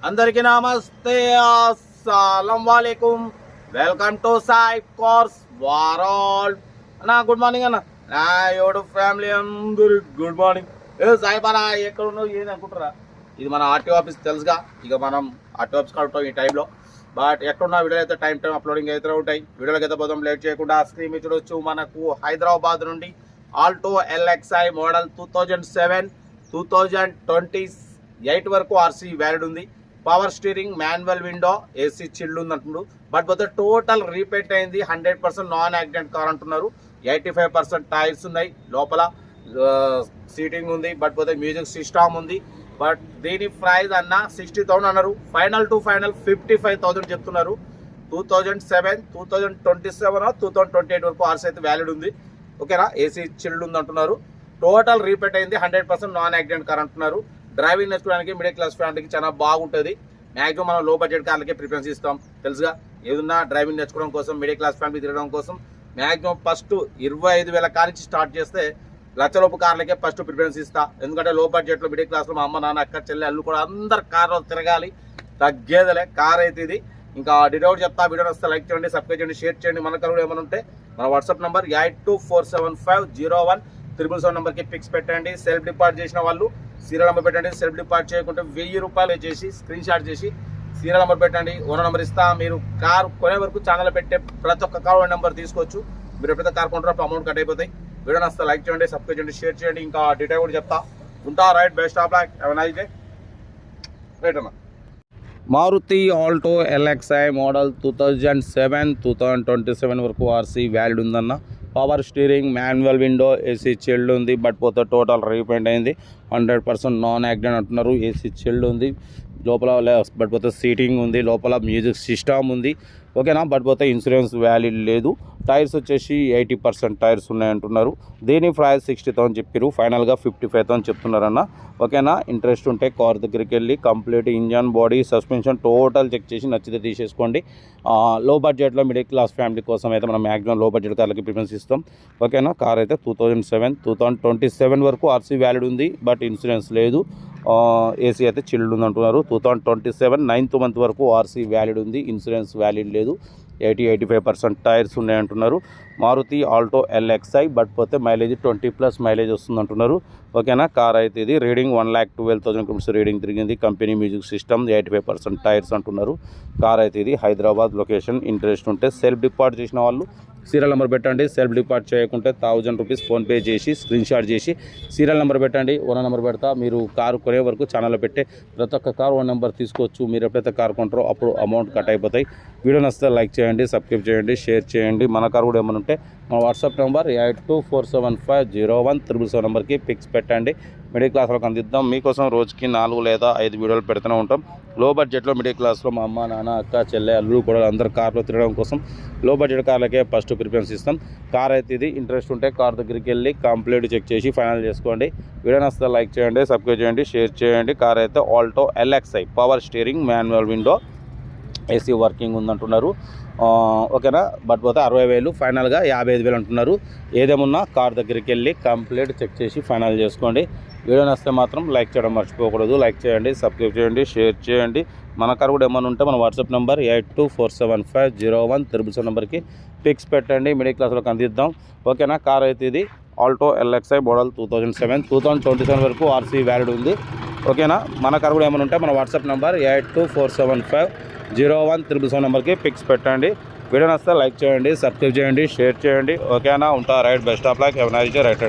అందరికీ నమస్తే, అస్సలం వాలేకుమ్. Welcome to Sai cars world. అన్న గుడ్ మార్నింగ్ అన్న. నా యోడు ఫ్యామిలీ అందరు గుడ్ మార్నింగ్. సాయి బారా ఎక్కడ ఉన్నావు ఏంది అనుకుంటారా? ఇది మన ఆర్టీఓ ఆఫీస్ తెలుసుగా. ఇక మనం ఆర్టీఓ ఆఫీస్ కలుగుతాం ఈ టైంలో. బట్ ఎక్కడున్న వీడియోలు అయితే టైం అప్లోడింగ్ అయితే ఉంటాయి. వీడియోలకి అయితే పోదాం లేట్ చేయకుండా. స్క్రీన్ మీద చూడొచ్చు, మనకు హైదరాబాద్ నుండి ఆల్టో ఎల్ఎక్స్ఐ మోడల్ 2007 2028 వరకు ఆర్సీ వ్యాలిడ్ ఉంది. Power steering, manual window, AC chilled ఉంది అంటున్నారు. బట్ పోతే టోటల్ రీపెయింట్ అయింది. 100% నాన్ యాక్సిడెంట్ కార్ అంటున్నారు. 85% టైర్స్ ఉన్నాయి. లోపల సీటింగ్ ఉంది. బట్ పోతే మ్యూజిక్ సిస్టమ్ ఉంది. బట్ దీని ప్రైస్ అన్న 60,000 అన్నారు. ఫైనల్ టు ఫైనల్ 55,000 చెప్తున్నారు. 2007 2027 2028 వరకు ఆర్సీ అయితే వ్యాలిడ్ ఉంది. ఓకేనా? ఏసీ చిల్డ్ ఉంది అంటున్నారు. టోటల్ రీపెయింట్ అయింది. 100% నాన్ యాక్సిడెంట్ కార్ అంటున్నారు. డ్రైవింగ్ నేర్చుకోవడానికి మిడిల్ క్లాస్ ఫ్యామిలీకి చాలా బాగుంటుంది. మ్యాక్సిమం మనం లో బడ్జెట్ కార్లకే ప్రిఫరెన్స్ ఇస్తాం తెలుసుగా. ఏదన్నా డ్రైవింగ్ నేర్చుకోవడం కోసం, మిడిల్ క్లాస్ ఫ్యామిలీ తిరగడం కోసం మ్యాక్సిమం ఫస్ట్ 25,000 కార్ నుంచి స్టార్ట్ చేస్తే లక్షలోపు కార్లకే ఫస్ట్ ప్రిఫరెన్స్ ఇస్తా. ఎందుకంటే లో బడ్జెట్లో మిడిల్ క్లాస్లో మా అమ్మ నాన్న అక్క చెల్లె అల్లు కూడా అందరు కార్లో తిరగాలి. తగ్గేదలే కార్ అయితే ఇది. ఇంకా డీటెయిల్ చెప్తా. వీడియో వస్తే లైక్ చేయండి, సబ్స్క్రైబ్ చేయండి, షేర్ చేయండి. మన కార్ ఏమైనా ఉంటే మన వాట్సాప్ నెంబర్ 8247501777 నెంబర్కి పిక్స్ పెట్టండి. సెల్ఫ్ డిపార్ట్ చేసిన వాళ్ళు సీరియల్ నెంబర్ పెట్టండి. సెల్ఫ్ డిపార్ట్ చేయకుంటే 1000 రూపాయలు చేసి స్క్రీన్ షాట్ చేసి సీరియల్ నెంబర్ పెట్టండి. ఓనర్ నెంబర్ ఇస్తా. మీరు కార్ కొనే వరకు ఛానల్ పెట్టే ప్రతి ఒక్క కార్ నెంబర్ తీసుకోవచ్చు. మీరు ఎప్పుడైతే కార్ కొంటారో అప్పుడు అమౌంట్ కట్ అయిపోతాయి. వీడియో వస్తే లైక్ చేయండి, సబ్స్క్రైబ్ చేయండి, షేర్ చేయండి. ఇంకా డీటెయిల్ కూడా చెప్తా ఉంటా. Right, best of luck. ఏమైనా అయితే రైట్ అన్న. మారుతి ఆల్టో ఎల్ఎక్స్ఐ మోడల్ 2007 2027 వరకు ఆర్సీ వ్యాలిడ్ ఉందన్న. Power steering, manual window, AC chilled ఉంది. బట్ పోతే టోటల్ రీపెయింట్ అయింది. 100% నాన్ యాక్సిడెంట్ అంటున్నారు. ఏసీ చిల్డ్ ఉంది లోపల. బట్ పోతే సీటింగ్ ఉంది. లోపల మ్యూజిక్ సిస్టమ్ ఉంది. ఓకేనా? బట్ పోతే ఇన్సూరెన్స్ వ్యాలిడ్ లేదు. టైర్స్ వచ్చేసి 80% టైర్స్ ఉన్నాయంటున్నారు. దీని ప్రైస్ 60,000 చెప్పారు. ఫైనల్గా 55,000 చెప్తున్నారన్న. ఓకేనా? ఇంట్రెస్ట్ ఉంటే కార్ దగ్గరికి వెళ్ళి complete engine, body, suspension total check చేసి నచ్చితే తీసేసుకోండి. లో బడ్జెట్లో మిడిల్ క్లాస్ ఫ్యామిలీ కోసం అయితే మనం మ్యాక్సిమం లో బడ్జెట్ కార్లకి ప్రిఫరెన్స్ ఇస్తాం. ఓకేనా? కార్ అయితే 2007 2027 వరకు ఆర్సీ వ్యాలిడ్ ఉంది. బట్ ఇన్సూరెన్స్ లేదు. ఏసీ అయితే చిల్డ్ ఉంది అంటున్నారు. 2027 9th మంత్ వరకు ఆర్సీ వ్యాలిడ్ ఉంది. ఇన్సూరెన్స్ వ్యాలిడ్ లేదు. 80-85% టైర్స్ ఉన్నాయంటున్నారు. Maruti Alto LXI. బట్ పోతే మైలేజ్ 20+ మైలేజ్ వస్తుంది అంటున్నారు. ఓకేనా? కార్ అయితే ఇది రీడింగ్ 1,12,000 కిలోమీటర్స్ రీడింగ్ తిరిగింది. కంపెనీ మ్యూజిక్ సిస్టమ్, 85% టైర్స్ అంటున్నారు. కార్ అయితే ఇది హైదరాబాద్ లొకేషన్. ఇంట్రెస్ట్ ఉంటే సెల్ఫ్ డిపార్ట్ చేసిన వాళ్ళు సీరియల్ నెంబర్ పెట్టండి. సెల్ఫ్ డిపార్ట్ చేయకుంటే 1000 రూపీస్ ఫోన్పే చేసి స్క్రీన్ షాట్ చేసి సీరియల్ నెంబర్ పెట్టండి. ఓనర్ నెంబర్ పెడతా. మీరు కారు కొనే వరకు ఛానల్లో పెట్టే ప్రతి ఒక్క కారు ఓన్ నెంబర్ తీసుకోవచ్చు. మీరు ఎప్పుడైతే కారు కొంటారో అప్పుడు అమౌంట్ కట్ అయిపోతాయి. వీడియో నచ్చితే లైక్ చేయండి, సబ్స్క్రైబ్ చేయండి, షేర్ చేయండి. మన కారు కూడా ఏమైనా ఉంటే మన వాట్సాప్ నెంబర్ 8247501777 నెంబర్కి పిక్స్ పెట్టండి. మిడిల్ క్లాస్ వాళ్ళకి అందిద్దాం. మీకోసం రోజుకి 4 లేదా 5 వీడియోలు పెడుతూనే ఉంటాం. లో బడ్జెట్లో మిడిల్ క్లాస్లో మా అమ్మ నాన్న అక్క చెల్లె అల్లు కూడా అందరు కార్లో తిరగడం కోసం లో బడ్జెట్ కార్లకే ఫస్ట్ ప్రిఫరెన్స్ ఇస్తాం. కార్ అయితే ఇది. ఇంట్రెస్ట్ ఉంటే కార్ దగ్గరికి వెళ్ళి కంప్లీట్ చెక్ చేసి ఫైనల్ చేసుకోండి. వీడియో నచ్చితే లైక్ చేయండి, సబ్స్క్రైబ్ చేయండి, షేర్ చేయండి. కార్ అయితే Alto LXi power steering, manual window, AC working ఉందంటున్నారు. ఓకేనా? బట్ పోతే 60,000 ఫైనల్గా 55,000 అంటున్నారు. ఏదేమున్నా కార్ దగ్గరికి వెళ్ళి కంప్లీట్ చెక్ చేసి ఫైనల్ చేసుకోండి. వీడియో నచ్చితే మాత్రం లైక్ చేయడం మర్చిపోకూడదు. లైక్ చేయండి, సబ్స్క్రైబ్ చేయండి, షేర్ చేయండి. మన కార్ కూడా ఏమైనా ఉంటే మన వాట్సాప్ నెంబర్ 8247501777 నెంబర్కి పిక్స్ పెట్టండి. మిడిల్ క్లాస్లోకి అందిద్దాం. ఓకేనా? కార్ అయితే ఇది ఆల్టో ఎల్ఎక్స్ఐ మోడల్ 2007 2027 వరకు ఆర్సీ వ్యాలిడ్ ఉంది. ఓకేనా? మన కార్ కూడా ఏమైనా ఉంటే మన వాట్సాప్ నెంబర్ 8247501777 నెంబర్కి పిక్స్ పెట్టండి. వీడియో నచ్చితే లైక్ చేయండి, సబ్స్క్రైబ్ చేయండి, షేర్ చేయండి. ఓకేనా? ఉంటా. Right, best of luck. Have a nice day. Right.